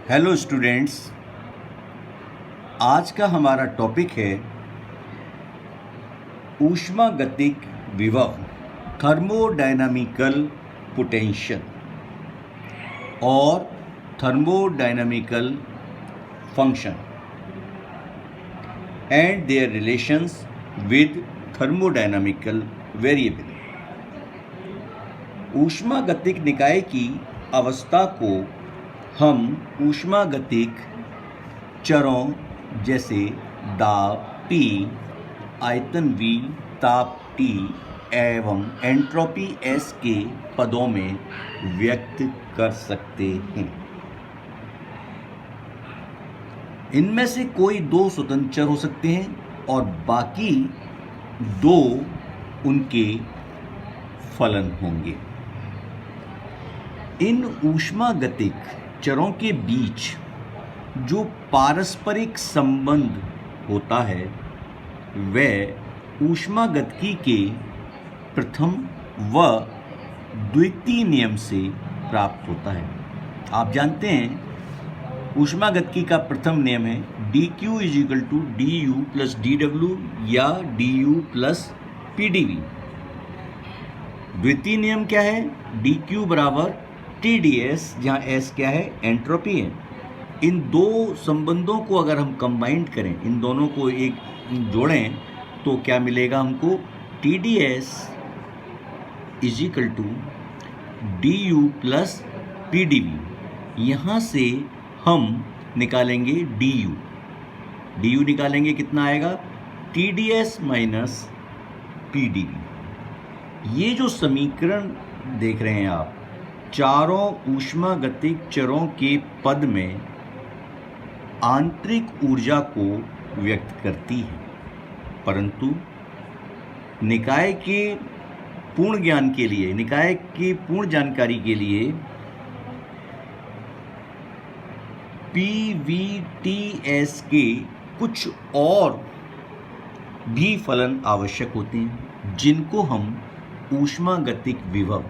Hello students, आज का हमारा टॉपिक है ऊष्मागतिक विभव, थर्मोडायनामिकल पोटेंशियल और thermodynamical function and their relations with thermodynamical variable. ऊष्मागतिक निकाय की अवस्था को हम ऊष्मागतिक चरों जैसे दाब P, आयतन V, ताप T एवं एंट्रोपी S के पदों में व्यक्त कर सकते हैं। इनमें से कोई दो स्वतंत्र चर हो सकते हैं और बाकी दो उनके फलन होंगे। इन ऊष्मागतिक चरों के बीच जो पारस्परिक संबंध होता है वह ऊष्मागतिकी के प्रथम व द्वितीय नियम से प्राप्त होता है। आप जानते हैं ऊष्मागतिकी का प्रथम नियम है dq = du + dw या du + pdv। द्वितीय नियम क्या है? dq = TdS, जहाँ S क्या है? एंट्रोपी है। इन दो संबंधों को अगर हम कंबाइंड करें, इन दोनों को एक जोड़ें तो क्या मिलेगा हमको? TdS = du + pdv। यहाँ से हम निकालेंगे du निकालेंगे, कितना आएगा? TdS - pdv। ये जो समीकरण देख रहे हैं आप, चारों ऊष्मागतिक चरों के पद में आंतरिक ऊर्जा को व्यक्त करती है, परंतु निकाय के पूर्ण ज्ञान के लिए, निकाय की पूर्ण जानकारी के लिए PVTS के कुछ और भी फलन आवश्यक होते हैं जिनको हम ऊष्मागतिक विभव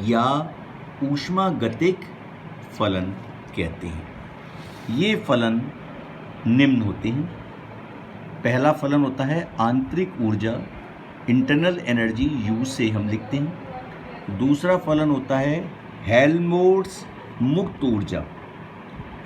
या ऊष्मागतिक फलन कहते हैं। ये फलन निम्न होते हैं। पहला फलन होता है आंतरिक ऊर्जा, इंटरनल एनर्जी U से हम लिखते हैं। दूसरा फलन होता है हेल्महोल्ट्ज़ मुक्त ऊर्जा,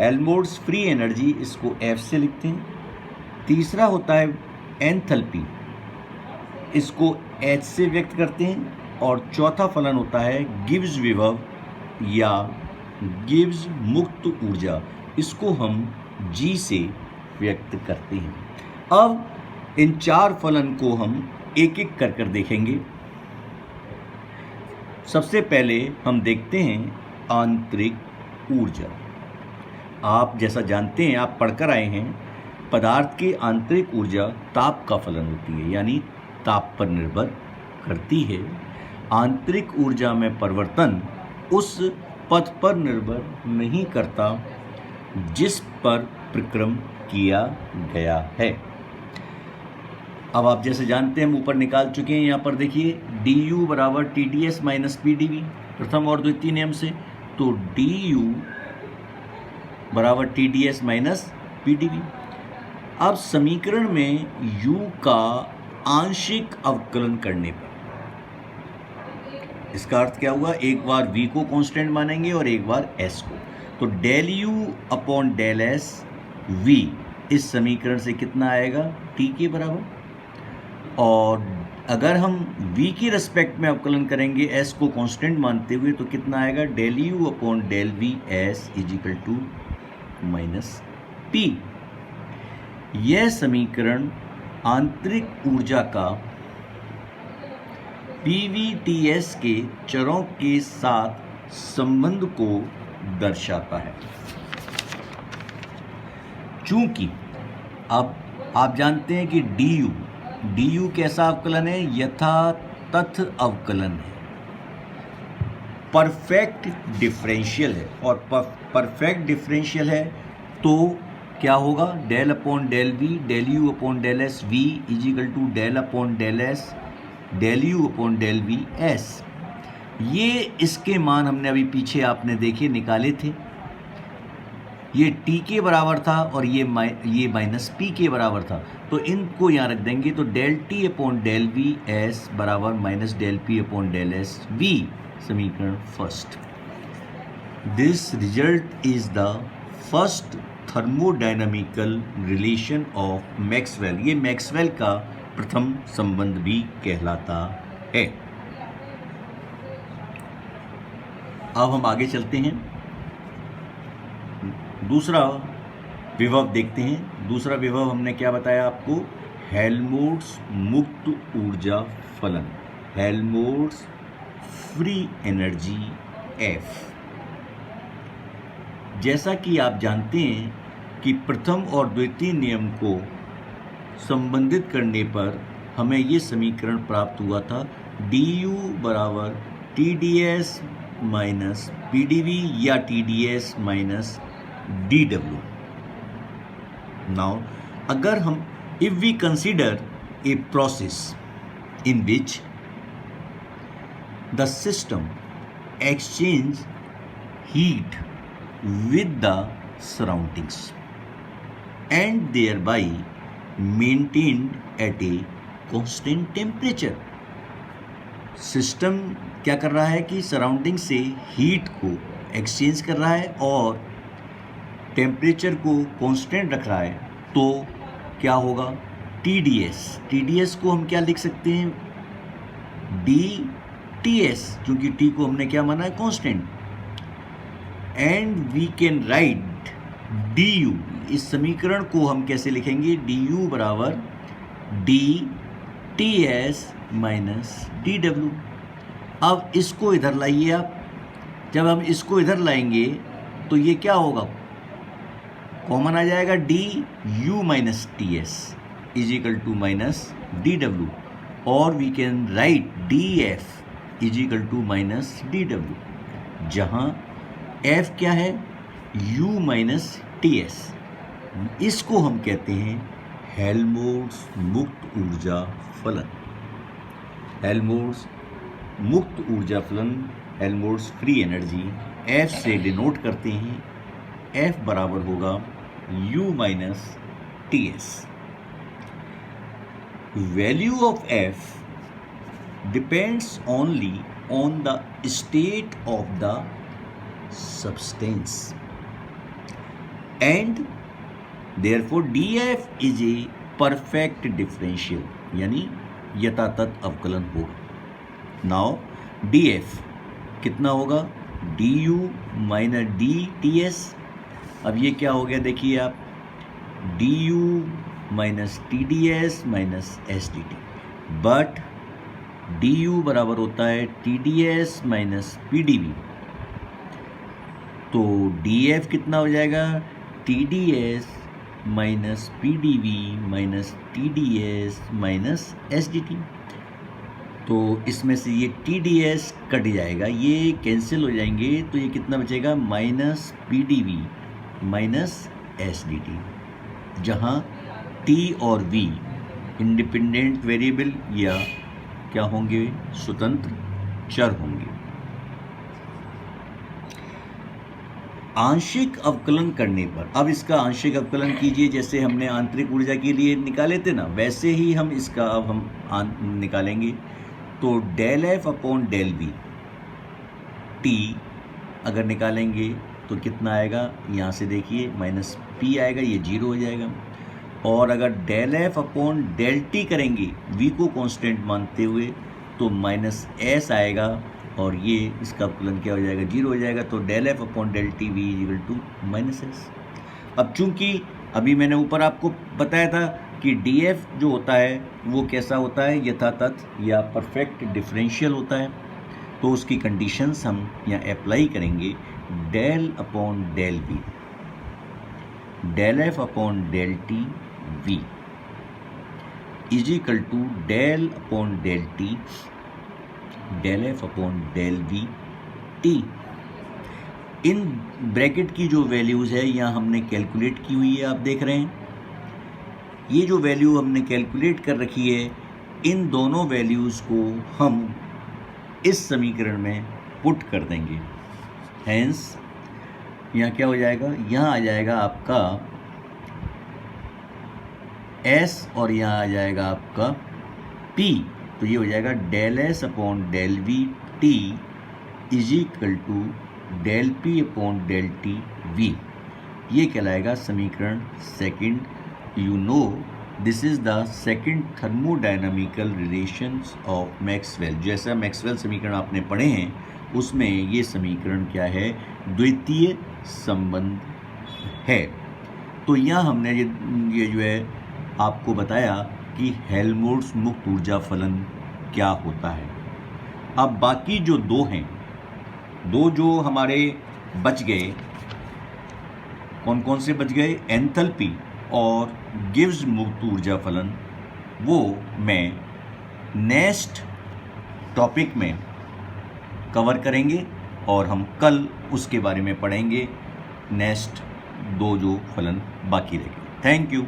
हेल्महोल्ट्ज़ फ्री एनर्जी, इसको F से लिखते हैं। तीसरा होता है एंथैल्पी, इसको H से व्यक्त करते हैं। और चौथा फलन होता है गिब्स विभव या गिब्स मुक्त ऊर्जा, इसको हम G से व्यक्त करते हैं। अब इन चार फलन को हम एक एक कर कर देखेंगे। सबसे पहले हम देखते हैं आंतरिक ऊर्जा। आप जैसा जानते हैं, आप पढ़कर आए हैं, पदार्थ की आंतरिक ऊर्जा ताप का फलन होती है, यानी ताप पर निर्भर करती है। आंतरिक ऊर्जा में परिवर्तन उस पथ पर निर्भर नहीं करता जिस पर प्रक्रम किया गया है। अब आप जैसे जानते हैं, हम ऊपर निकाल चुके हैं। यहाँ पर देखिए du = TdS - pdv, प्रथम और द्वितीय नियम से। तो du = TdS - pdv। अब समीकरण में u का आंशिक अवकलन करने पर इसका अर्थ क्या हुआ? एक बार v को कांस्टेंट मानेंगे और एक बार s को। तो del u / del s v इस समीकरण से कितना आएगा? t के बराबर। और अगर हम v की रिस्पेक्ट में अवकलन करेंगे s को कांस्टेंट मानते हुए, तो कितना आएगा? del u / del v s = -p। यह समीकरण आंतरिक ऊर्जा का PVTS के चरों के साथ संबंध को दर्शाता है। चूंकि अब आप जानते हैं कि du कैसा अवकलन है? यथातथ अवकलन है, परफेक्ट डिफरेंशियल है। और परफेक्ट डिफरेंशियल है तो क्या होगा? del / del v, del u / del s v = del / del s del u / del v s। ये इसके मान हमने अभी पीछे आपने देखे निकाले थे। ये टी के बराबर था और ये माइनस पी के बराबर था, तो इनको यहाँ रख देंगे, तो del T upon del V S बराबर minus del P upon del S V, समीकरण first. This result is the first thermodynamical relation of Maxwell. ये मैक्सवेल का प्रथम संबंध भी कहलाता है। अब हम आगे चलते हैं, दूसरा विभव देखते हैं। दूसरा विभव हमने क्या बताया आपको, हेल्महोल्ट्ज़ मुक्त ऊर्जा फलन, हेल्महोल्ट्ज़ फ्री एनर्जी एफ। जैसा कि आप जानते हैं कि प्रथम और द्वितीय नियम को संबंधित करने पर हमें ये समीकरण प्राप्त हुआ था, डी यू बराबर T D S minus P D V या T D S minus D W. Now अगर हम if we consider a process in which the system exchange heat with the surroundings and thereby maintained at a constant temperature। System क्या कर रहा है कि surrounding से heat को exchange कर रहा है और टेम्परेचर को कांस्टेंट रख रहा है, तो क्या होगा, TDS को हम क्या लिख सकते हैं, DTS, क्योंकि T को हमने क्या माना है, constant. And we can write D U, इस समीकरण को हम कैसे लिखेंगे, डी यू बराबर D T S minus D W. अब इसको इधर लाइए आप, जब हम इसको इधर लाएंगे तो ये क्या होगा, कॉमन आ जाएगा, D U minus T S is equal to minus D W, और we can write D F is equal to minus D W, जहाँ F क्या है, U माइनस टी एस। इसको हम कहते हैं हेल्महोल्ट्ज़ मुक्त ऊर्जा फलन, हेल्महोल्ट्ज़ मुक्त ऊर्जा फलन, हेल्महोल्ट्ज़ फ्री एनर्जी F से डिनोट करते हैं। F बराबर होगा U minus T S. Value of F depends only on the state of the substance and therefore df is a perfect differential, यानी यथातथ अवकलन होगा। नाउ df कितना होगा, du माइनस dts। अब ये क्या हो गया, देखिए आप, du minus tds minus sdt, but du बराबर होता है tds माइनस pdv, तो df कितना हो जाएगा, TDS minus PDV minus TDS minus SDT। तो इसमें से ये TDS कट जाएगा, ये कैंसिल हो जाएंगे, तो ये कितना बचेगा, माइनस PDV माइनस SDT, जहाँ T और V इंडिपेंडेंट वेरिएबल या क्या होंगे, स्वतंत्र चर होंगे। आंशिक अवकलन करने पर, अब इसका आंशिक अवकलन कीजिए, जैसे हमने आंतरिक ऊर्जा के लिए निकाले थे ना, वैसे ही हम इसका अब हम निकालेंगे। तो del F upon del V T अगर निकालेंगे तो कितना आएगा, यहाँ से देखिए माइनस पी आएगा, ये जीरो हो जाएगा। और अगर del F upon del T करेंगे वी को कांस्टेंट मानते हुए, तो माइनस एस आएगा, और ये इसका अवकलन क्या हो जाएगा, जीरो हो जाएगा। तो del F upon del T V is equal to minus S. अब चूंकि अभी मैंने ऊपर आपको बताया था कि डी एफ जो होता है वो कैसा होता है, यथातथ या परफेक्ट डिफरेंशियल होता है, तो उसकी कंडीशंस हम यहाँ अप्लाई करेंगे। Del upon del V, del F upon del T V is equal to del upon del T del F upon del V T. इन ब्रैकेट की जो वैल्यूज़ है यहाँ हमने कैलकुलेट की हुई है, आप देख रहे हैं। ये जो वैल्यू हमने कैलकुलेट कर रखी है, इन दोनों वैल्यूज़ को हम इस समीकरण में पुट कर देंगे। हैंस यहाँ क्या हो जाएगा, यहाँ आ जाएगा आपका S और यहाँ आ जाएगा आपका P। तो ये हो जाएगा del S upon del V T is equal to del P upon del T V. ये कहलाएगा समीकरण second. You know this is the second thermodynamical relations of Maxwell. जैसा मैक्सवेल समीकरण आपने पढ़े हैं उसमें ये समीकरण क्या है, द्वितीय संबंध है। तो यहाँ हमने ये जो है आपको बताया कि हेल्महोल्ट्ज़ मुक्त ऊर्जा फलन क्या होता है। अब बाकी जो दो हैं, दो जो हमारे बच गए, कौन कौन से बच गए, एंथैल्पी और गिब्स मुक्त ऊर्जा फलन, वो मैं नेक्स्ट टॉपिक में कवर करेंगे और हम कल उसके बारे में पढ़ेंगे। नेक्स्ट दो जो फलन बाकी रह गए। Thank you.